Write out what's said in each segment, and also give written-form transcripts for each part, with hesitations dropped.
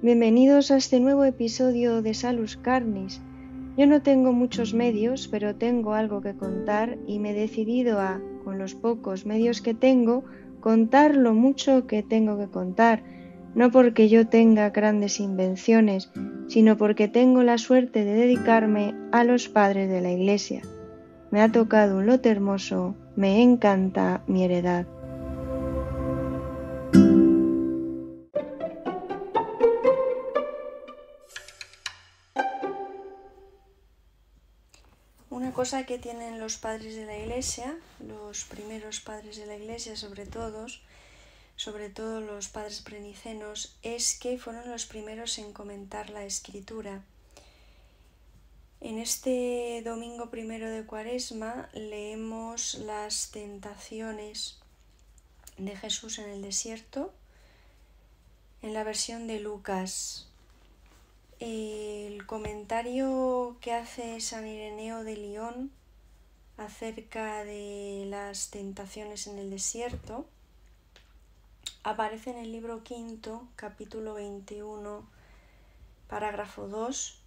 Bienvenidos a este nuevo episodio de Salus Carnis. Yo no tengo muchos medios, pero tengo algo que contar y me he decidido a, con los pocos medios que tengo, contar lo mucho que tengo que contar, no porque yo tenga grandes invenciones, sino porque tengo la suerte de dedicarme a los padres de la Iglesia. Me ha tocado un lote hermoso, me encanta mi heredad. Una cosa que tienen los padres de la Iglesia, los primeros padres de la Iglesia sobre todo los padres prenicenos, es que fueron los primeros en comentar la Escritura. En este domingo primero de Cuaresma leemos las tentaciones de Jesús en el desierto en la versión de Lucas. El comentario que hace San Ireneo de Lyon acerca de las tentaciones en el desierto aparece en el libro quinto, capítulo 21, parágrafo 2,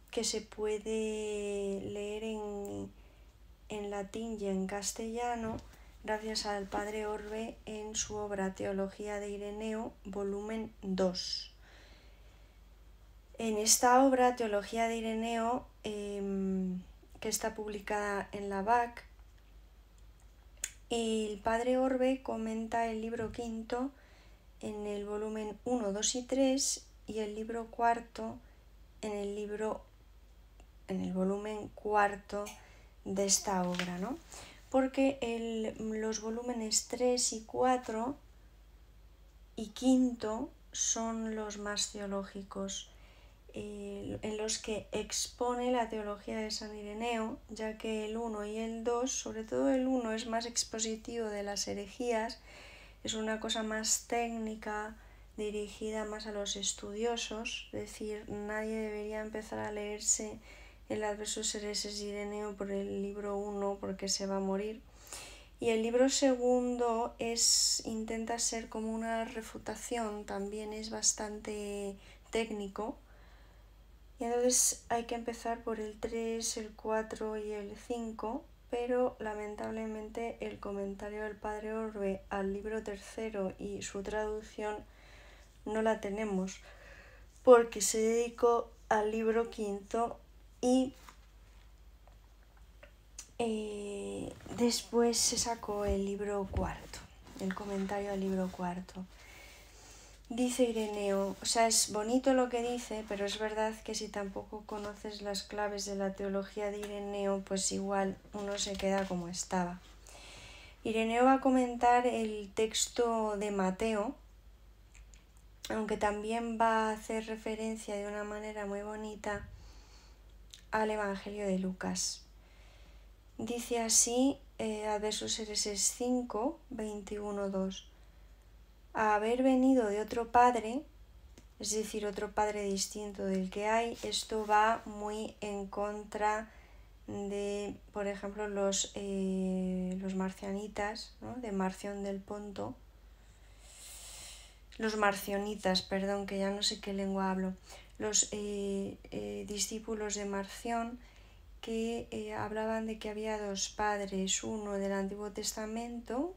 que se puede leer en latín y en castellano gracias al padre Orbe en su obra Teología de Ireneo, volumen 2. En esta obra, Teología de Ireneo, que está publicada en la BAC, el padre Orbe comenta el libro quinto en el volumen 1, 2 y 3 y el libro cuarto en el volumen cuarto de esta obra, ¿no? Porque los volúmenes 3 y 4 y quinto son los más teológicos, en los que expone la teología de San Ireneo, ya que el 1 y el 2, sobre todo el 1, es más expositivo de las herejías, es una cosa más técnica, dirigida más a los estudiosos, es decir, nadie debería empezar a leerse el Adversus Hereses de Ireneo por el libro 1 porque se va a morir. Y el libro segundo intenta ser como una refutación, también es bastante técnico. Y entonces hay que empezar por el 3, el 4 y el 5, pero lamentablemente el comentario del padre Orbe al libro tercero y su traducción no la tenemos, porque se dedicó al libro quinto y después se sacó el libro cuarto, el comentario al libro cuarto. Dice Ireneo, o sea, es bonito lo que dice, pero es verdad que si tampoco conoces las claves de la teología de Ireneo, pues igual uno se queda como estaba. Ireneo va a comentar el texto de Mateo, aunque también va a hacer referencia de una manera muy bonita al Evangelio de Lucas. Dice así, Adversus Hereses 5, 21, 2. A haber venido de otro padre, es decir, otro padre distinto del que hay, esto va muy en contra de, por ejemplo, los marcianitas, ¿no? De Marción del Ponto. Los marcionitas, perdón, que ya no sé qué lengua hablo. Los discípulos de Marción que hablaban de que había dos padres, uno del Antiguo Testamento,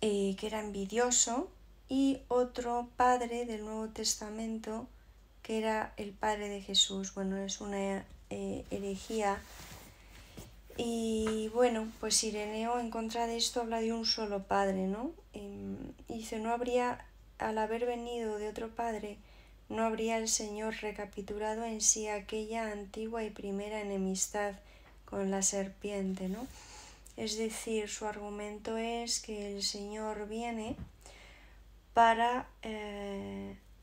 que era envidioso, y otro padre del Nuevo Testamento que era el padre de Jesús. Bueno, es una herejía. Y bueno, pues Ireneo en contra de esto habla de un solo padre, ¿no? Y dice, no habría, al haber venido de otro padre, no habría el Señor recapitulado en sí aquella antigua y primera enemistad con la serpiente, ¿no? Es decir, su argumento es que el Señor viene para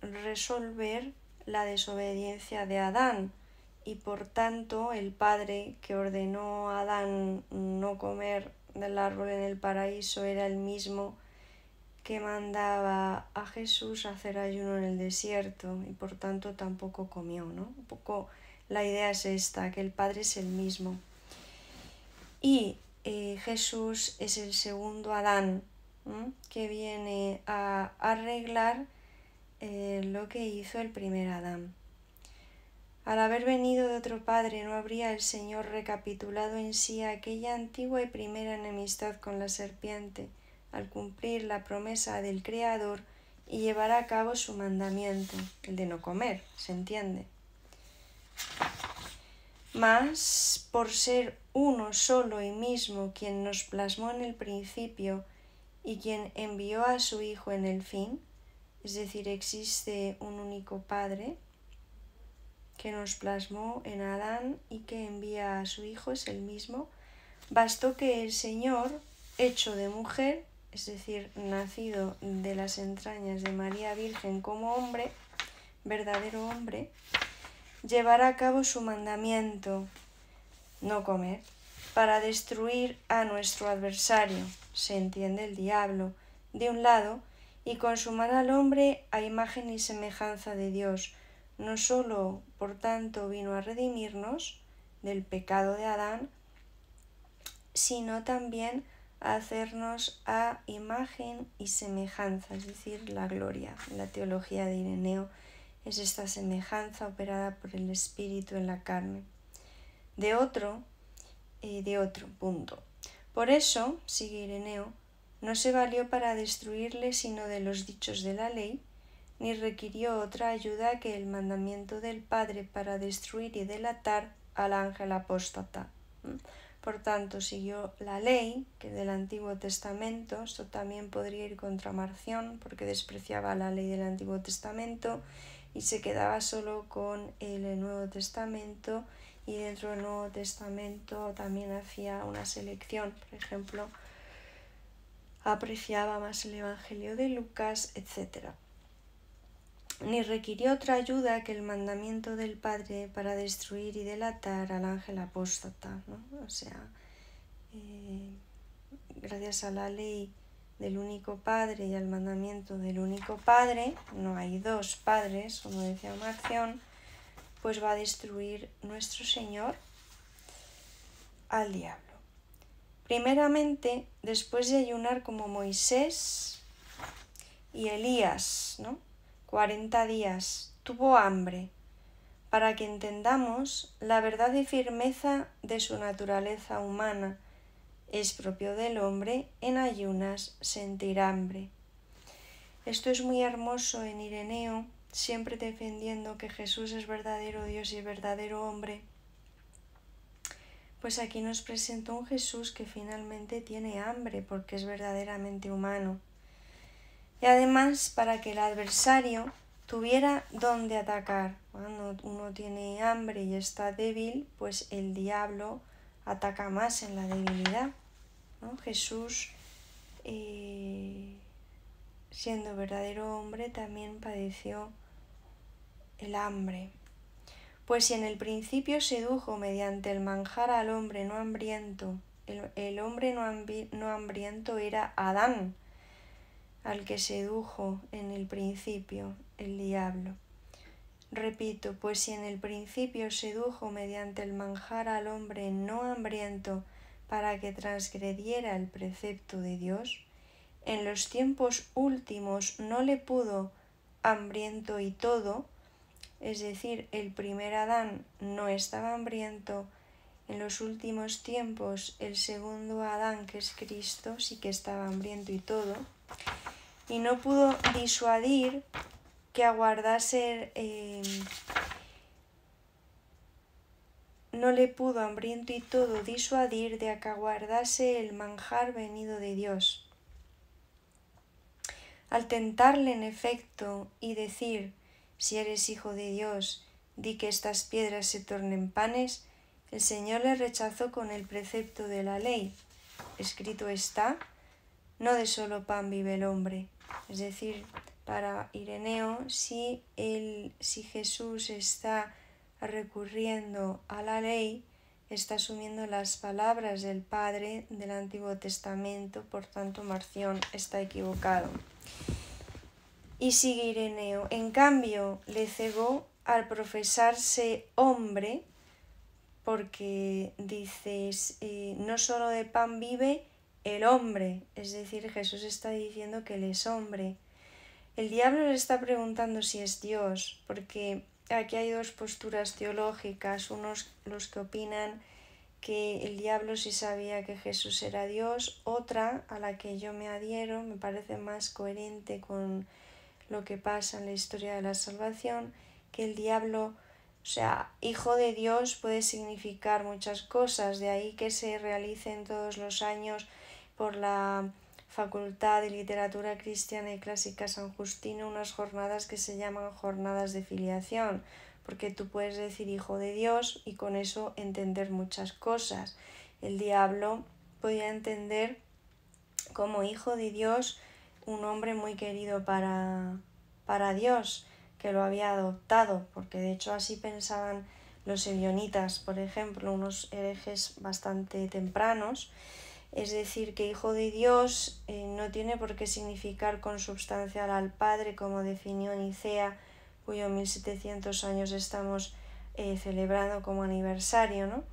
resolver la desobediencia de Adán y por tanto el Padre que ordenó a Adán no comer del árbol en el paraíso era el mismo que mandaba a Jesús a hacer ayuno en el desierto y por tanto tampoco comió, ¿no? Un poco la idea es esta, que el Padre es el mismo. Y Jesús es el segundo Adán, que viene a arreglar lo que hizo el primer Adán. Al haber venido de otro padre, ¿no habría el Señor recapitulado en sí aquella antigua y primera enemistad con la serpiente, al cumplir la promesa del Creador y llevar a cabo su mandamiento, el de no comer, se entiende? Mas, por ser uno solo y mismo quien nos plasmó en el principio y quien envió a su Hijo en el fin, es decir, existe un único Padre que nos plasmó en Adán y que envía a su Hijo, es el mismo, bastó que el Señor, hecho de mujer, es decir, nacido de las entrañas de María Virgen como hombre, verdadero hombre, llevara a cabo su mandamiento, no comer, para destruir a nuestro adversario, se entiende el diablo, de un lado, y consumar al hombre a imagen y semejanza de Dios. No sólo, por tanto, vino a redimirnos del pecado de Adán, sino también a hacernos a imagen y semejanza, es decir, la gloria. La teología de Ireneo es esta semejanza operada por el Espíritu en la carne. De otro punto. Por eso, sigue Ireneo, no se valió para destruirle sino de los dichos de la ley, ni requirió otra ayuda que el mandamiento del Padre para destruir y delatar al ángel apóstata. Por tanto, siguió la ley, que del Antiguo Testamento, esto también podría ir contra Marción, porque despreciaba la ley del Antiguo Testamento y se quedaba solo con el Nuevo Testamento, y dentro del Nuevo Testamento también hacía una selección, por ejemplo, apreciaba más el Evangelio de Lucas, etc. Ni requirió otra ayuda que el mandamiento del Padre para destruir y delatar al ángel apóstata, ¿no? O sea, gracias a la ley del único Padre y al mandamiento del único Padre, no hay dos padres, como decía Marción, pues va a destruir nuestro Señor al diablo. Primeramente, después de ayunar como Moisés y Elías, ¿no? 40 días, tuvo hambre, para que entendamos la verdad y firmeza de su naturaleza humana. Es propio del hombre en ayunas sentir hambre. Esto es muy hermoso en Ireneo, siempre defendiendo que Jesús es verdadero Dios y verdadero hombre. Pues aquí nos presenta un Jesús que finalmente tiene hambre porque es verdaderamente humano. Y además para que el adversario tuviera dónde atacar. Cuando uno tiene hambre y está débil, pues el diablo ataca más en la debilidad, ¿no? Jesús, siendo verdadero hombre, también padeció el hambre. Pues si en el principio sedujo mediante el manjar al hombre no hambriento, el hombre no hambriento era Adán, al que sedujo en el principio el diablo. Repito, pues si en el principio sedujo mediante el manjar al hombre no hambriento para que transgrediera el precepto de Dios, en los tiempos últimos no le pudo hambriento y todo, es decir, el primer Adán no estaba hambriento, en los últimos tiempos el segundo Adán, que es Cristo, sí que estaba hambriento y todo, y no pudo disuadir que aguardase, no le pudo hambriento y todo disuadir de que aguardase el manjar venido de Dios. Al tentarle en efecto y decir, si eres hijo de Dios, di que estas piedras se tornen panes, el Señor le rechazó con el precepto de la ley. Escrito está, no de solo pan vive el hombre. Es decir, para Ireneo, si Jesús está recurriendo a la ley, está asumiendo las palabras del Padre del Antiguo Testamento, por tanto Marción está equivocado. Y sigue Ireneo, en cambio le cegó al profesarse hombre, porque dices, no solo de pan vive, el hombre, es decir, Jesús está diciendo que Él es hombre. El diablo le está preguntando si es Dios, porque aquí hay dos posturas teológicas, unos los que opinan que el diablo sí sabía que Jesús era Dios, otra a la que yo me adhiero, me parece más coherente con lo que pasa en la historia de la salvación, que el diablo, o sea, hijo de Dios puede significar muchas cosas, de ahí que se realicen todos los años por la Facultad de Literatura Cristiana y Clásica San Justino unas jornadas que se llaman jornadas de filiación, porque tú puedes decir hijo de Dios y con eso entender muchas cosas. El diablo podía entender como hijo de Dios un hombre muy querido para Dios, que lo había adoptado, porque de hecho así pensaban los ebionitas, por ejemplo, unos herejes bastante tempranos. Es decir, que hijo de Dios no tiene por qué significar consubstancial al Padre, como definió Nicea, cuyo 1700 años estamos celebrando como aniversario, ¿no?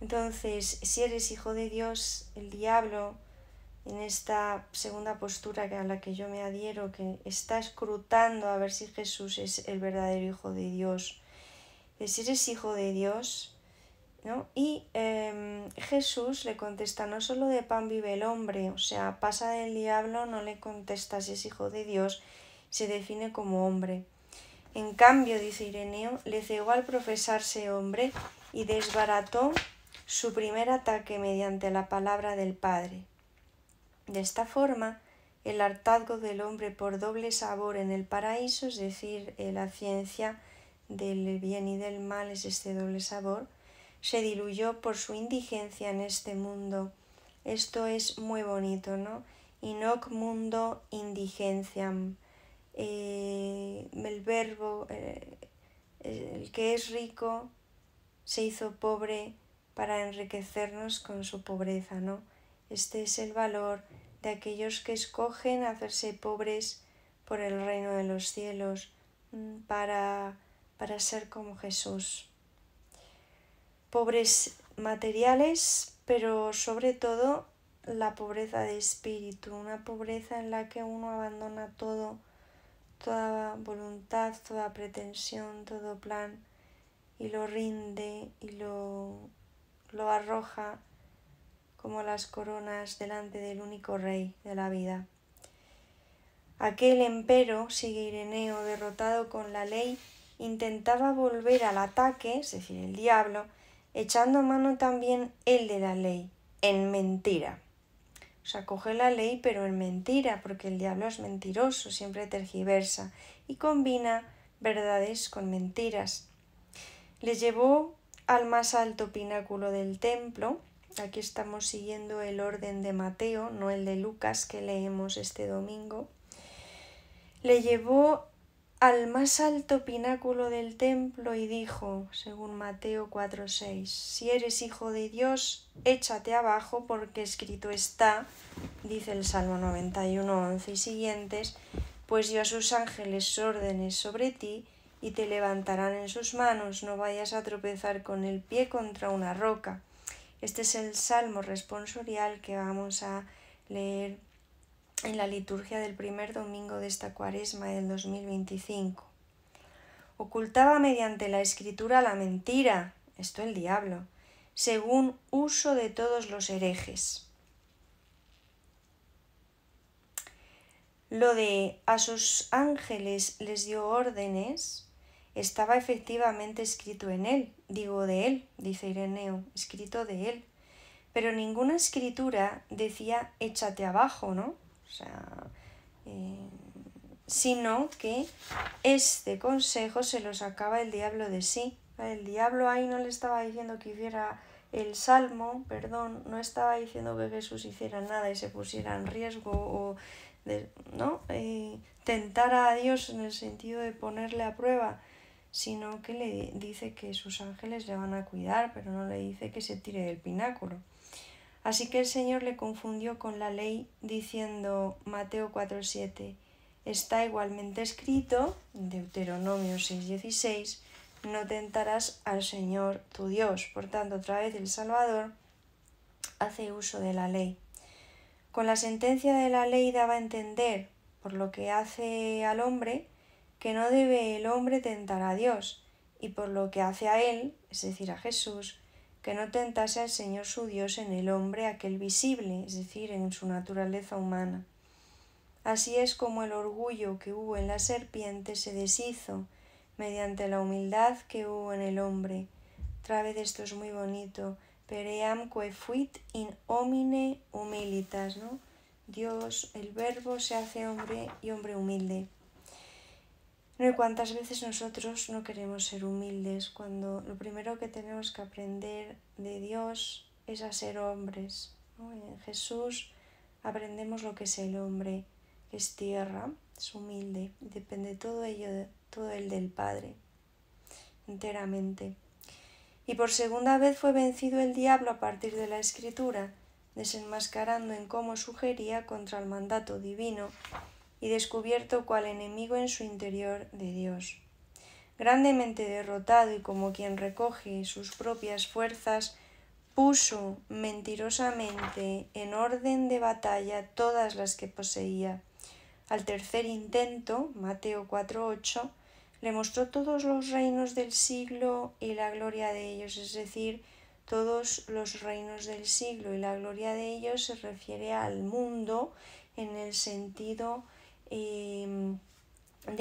Entonces, si eres hijo de Dios, el diablo, en esta segunda postura a la que yo me adhiero, que está escrutando a ver si Jesús es el verdadero hijo de Dios, si eres hijo de Dios, ¿no? Y Jesús le contesta, no solo de pan vive el hombre, o sea, pasa del diablo, no le contesta si es hijo de Dios, se define como hombre. En cambio, dice Ireneo, le cegó al profesarse hombre y desbarató su primer ataque mediante la palabra del Padre. De esta forma, el hartazgo del hombre por doble sabor en el paraíso, es decir, la ciencia del bien y del mal es este doble sabor, se diluyó por su indigencia en este mundo. Esto es muy bonito, ¿no? Inoc mundo indigentiam. El verbo, el que es rico, se hizo pobre para enriquecernos con su pobreza, ¿no? Este es el valor de aquellos que escogen hacerse pobres por el reino de los cielos, para ser como Jesús. Pobres materiales, pero sobre todo la pobreza de espíritu, una pobreza en la que uno abandona todo, toda voluntad, toda pretensión, todo plan, y lo rinde y lo arroja como las coronas delante del único rey de la vida. Aquel empero, sigue Ireneo, derrotado con la ley, intentaba volver al ataque, es decir, el diablo, echando mano también él de la ley, en mentira. O sea, coge la ley pero en mentira, porque el diablo es mentiroso, siempre tergiversa y combina verdades con mentiras. Le llevó al más alto pináculo del templo. Aquí estamos siguiendo el orden de Mateo, no el de Lucas que leemos este domingo. Le llevó al más alto pináculo del templo y dijo, según Mateo 4:6, si eres hijo de Dios, échate abajo porque escrito está, dice el Salmo 91:11 y siguientes, pues dio a sus ángeles órdenes sobre ti y te levantarán en sus manos, no vayas a tropezar con el pie contra una roca. Este es el salmo responsorial que vamos a leer en la liturgia del primer domingo de esta cuaresma del 2025. Ocultaba mediante la escritura la mentira, esto el diablo, según uso de todos los herejes. Lo de a sus ángeles les dio órdenes estaba efectivamente escrito en él, digo de él, dice Ireneo, escrito de él, pero ninguna escritura decía échate abajo, ¿no? O sea, sino que este consejo se lo sacaba el diablo de sí. El diablo ahí no le estaba diciendo que hiciera el salmo, no estaba diciendo que Jesús hiciera nada y se pusiera en riesgo o tentara a Dios en el sentido de ponerle a prueba, sino que le dice que sus ángeles le van a cuidar, pero no le dice que se tire del pináculo. Así que el Señor le confundió con la ley diciendo, Mateo 4:7, está igualmente escrito, Deuteronomio 6:16, no tentarás al Señor tu Dios. Por tanto, otra vez el Salvador hace uso de la ley. Con la sentencia de la ley daba a entender, por lo que hace al hombre, que no debe el hombre tentar a Dios, y por lo que hace a él, es decir, a Jesús, que no tentase al Señor su Dios en el hombre aquel visible, es decir, en su naturaleza humana. Así es como el orgullo que hubo en la serpiente se deshizo mediante la humildad que hubo en el hombre. Otra vez esto es muy bonito. Peream que fuit in homine humilitas, ¿no? Dios, el Verbo, se hace hombre y hombre humilde. No, y cuántas veces nosotros no queremos ser humildes cuando lo primero que tenemos que aprender de Dios es a ser hombres, ¿no? En Jesús aprendemos lo que es el hombre, que es tierra, es humilde, depende todo ello, todo el del Padre, enteramente. Y por segunda vez fue vencido el diablo a partir de la Escritura, desenmascarando en cómo sugería contra el mandato divino y descubierto cual enemigo en su interior de Dios. Grandemente derrotado y como quien recoge sus propias fuerzas, puso mentirosamente en orden de batalla todas las que poseía. Al tercer intento, Mateo 4:8, le mostró todos los reinos del siglo y la gloria de ellos, es decir, todos los reinos del siglo y la gloria de ellos se refiere al mundo en el sentido de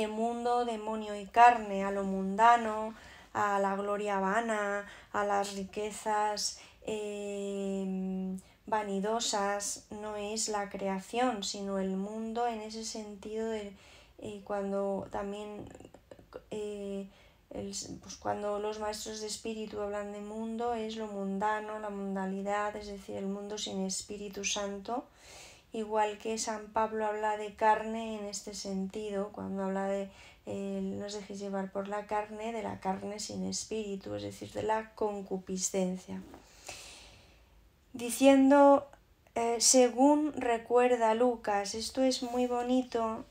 mundo, demonio y carne, a lo mundano, a la gloria vana, a las riquezas vanidosas. No es la creación, sino el mundo en ese sentido de cuando también pues cuando los maestros de espíritu hablan de mundo es lo mundano, la mundanalidad, es decir, el mundo sin Espíritu Santo. Igual que San Pablo habla de carne en este sentido, cuando habla de no os dejéis llevar por la carne, de la carne sin espíritu, es decir, de la concupiscencia. Diciendo, según recuerda Lucas, esto es muy bonito,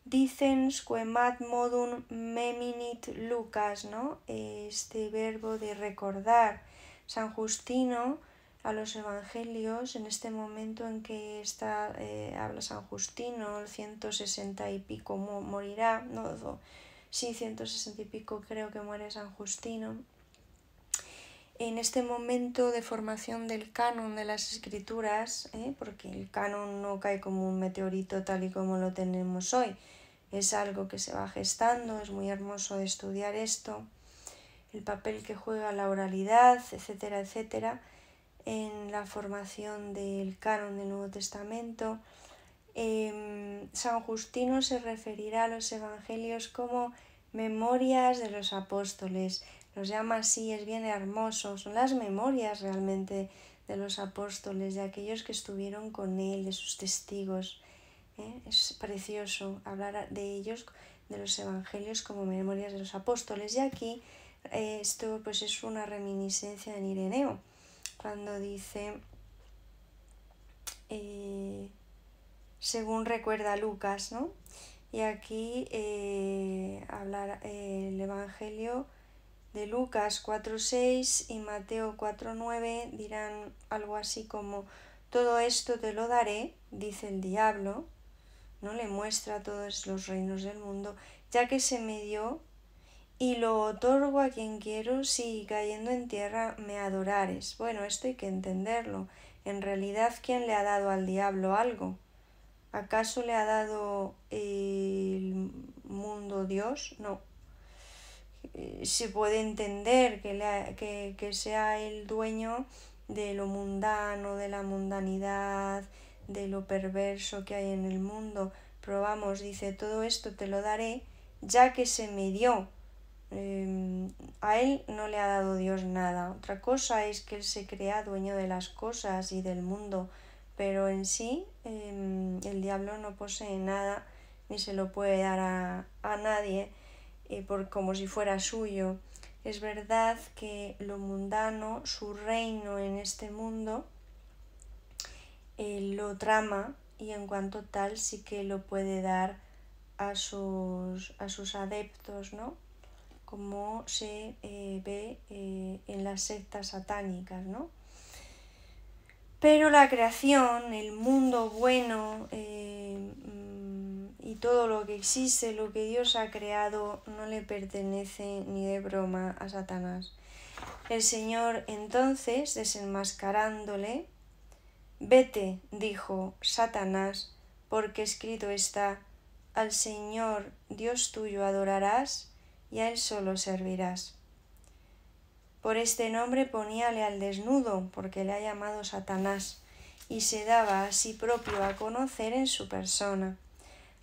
dicens quemat modum meminit Lucas, ¿no? Este verbo de recordar. San Justino a los evangelios, en este momento en que habla San Justino, el 160 y pico morirá, no, sí, 160 y pico creo que muere San Justino. En este momento de formación del canon de las escrituras, porque el canon no cae como un meteorito tal y como lo tenemos hoy, es algo que se va gestando, es muy hermoso de estudiar esto, el papel que juega la oralidad, etcétera, etcétera, en la formación del canon del Nuevo Testamento. San Justino se referirá a los evangelios como memorias de los apóstoles, los llama así, es bien hermoso, son las memorias realmente de los apóstoles, de aquellos que estuvieron con él, de sus testigos. Es precioso hablar de ellos, de los evangelios como memorias de los apóstoles, y aquí esto pues es una reminiscencia en Ireneo, cuando dice, según recuerda Lucas, ¿no? Y aquí hablar el Evangelio de Lucas 4:6 y Mateo 4:9 dirán algo así como, todo esto te lo daré, dice el diablo, ¿no? Le muestra todos los reinos del mundo, ya que se me dio, y lo otorgo a quien quiero si cayendo en tierra me adorares. Bueno, esto hay que entenderlo. En realidad, ¿quién le ha dado al diablo algo? ¿Acaso le ha dado el mundo Dios? No. Se puede entender que sea el dueño de lo mundano, de la mundanidad, de lo perverso que hay en el mundo. Pero vamos, dice, todo esto te lo daré, ya que se me dio. A él no le ha dado Dios nada. Otra cosa es que él se crea dueño de las cosas y del mundo, pero en sí el diablo no posee nada ni se lo puede dar a nadie como si fuera suyo. Es verdad que lo mundano, su reino en este mundo, lo trama y en cuanto tal sí que lo puede dar a sus adeptos, ¿no? Como se ve en las sectas satánicas, ¿no? Pero la creación, el mundo bueno y todo lo que existe, lo que Dios ha creado, no le pertenece ni de broma a Satanás. El Señor entonces, desenmascarándole, «Vete», dijo Satanás, porque escrito está, «Al Señor Dios tuyo adorarás y a Él solo servirás». Por este nombre poníale al desnudo, porque le ha llamado Satanás, y se daba a sí propio a conocer en su persona.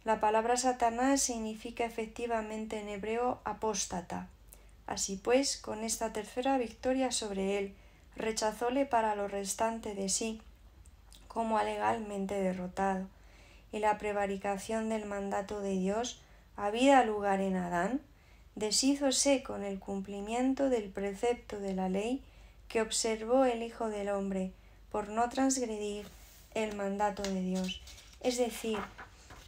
La palabra Satanás significa efectivamente en hebreo apóstata. Así pues, con esta tercera victoria sobre él, rechazóle para lo restante de sí, como a legalmente derrotado, y la prevaricación del mandato de Dios habida lugar en Adán, deshízose con el cumplimiento del precepto de la ley que observó el Hijo del Hombre, por no transgredir el mandato de Dios. Es decir,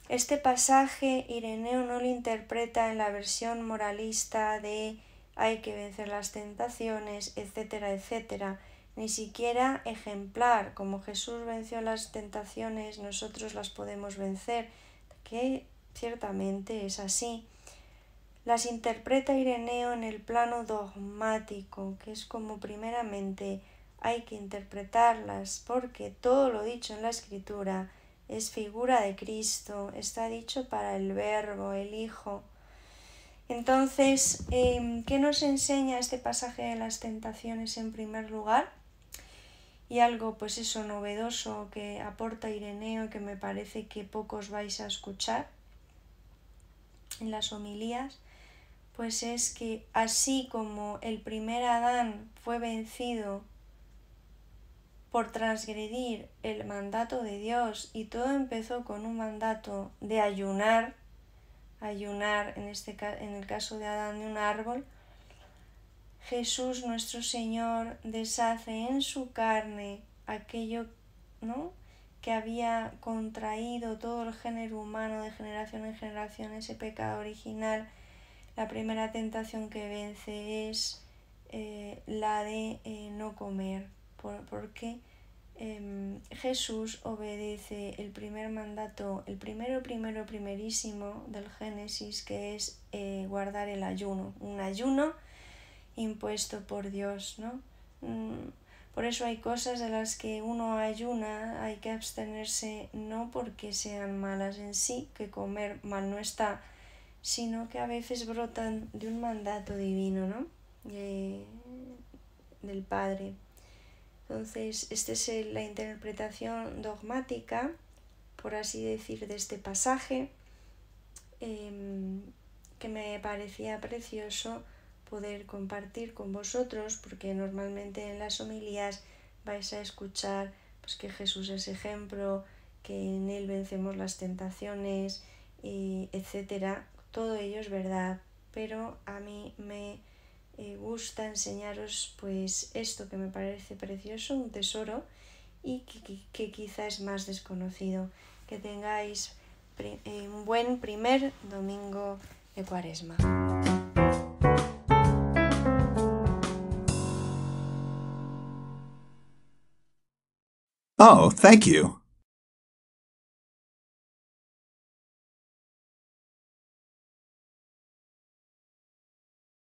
este pasaje Ireneo no lo interpreta en la versión moralista de hay que vencer las tentaciones, etcétera, etcétera, ni siquiera ejemplar, como Jesús venció las tentaciones, nosotros las podemos vencer, que ciertamente es así. Las interpreta Ireneo en el plano dogmático, que es como primeramente hay que interpretarlas, porque todo lo dicho en la Escritura es figura de Cristo, está dicho para el Verbo, el Hijo. Entonces, ¿qué nos enseña este pasaje de las tentaciones en primer lugar? Y algo, pues eso, novedoso que aporta Ireneo, que me parece que pocos vais a escuchar en las homilías, pues es que así como el primer Adán fue vencido por transgredir el mandato de Dios y todo empezó con un mandato de ayunar en el caso de Adán de un árbol, Jesús nuestro Señor deshace en su carne aquello, ¿no?, que había contraído todo el género humano de generación en generación, ese pecado original. La primera tentación que vence es la de no comer, porque Jesús obedece el primer mandato, el primerísimo del Génesis, que es guardar el ayuno, un ayuno impuesto por Dios, ¿no? Por eso hay cosas de las que uno ayuna, hay que abstenerse, no porque sean malas en sí, que comer mal no está, sino que a veces brotan de un mandato divino, ¿no?, del Padre. Entonces, esta es la interpretación dogmática, por así decir, de este pasaje, que me parecía precioso poder compartir con vosotros, porque normalmente en las homilías vais a escuchar pues, que Jesús es ejemplo, que en Él vencemos las tentaciones, etcétera. Todo ello es verdad, pero a mí me gusta enseñaros pues esto que me parece precioso, un tesoro, y que quizá es más desconocido. Que tengáis un buen primer domingo de Cuaresma. Oh, thank you.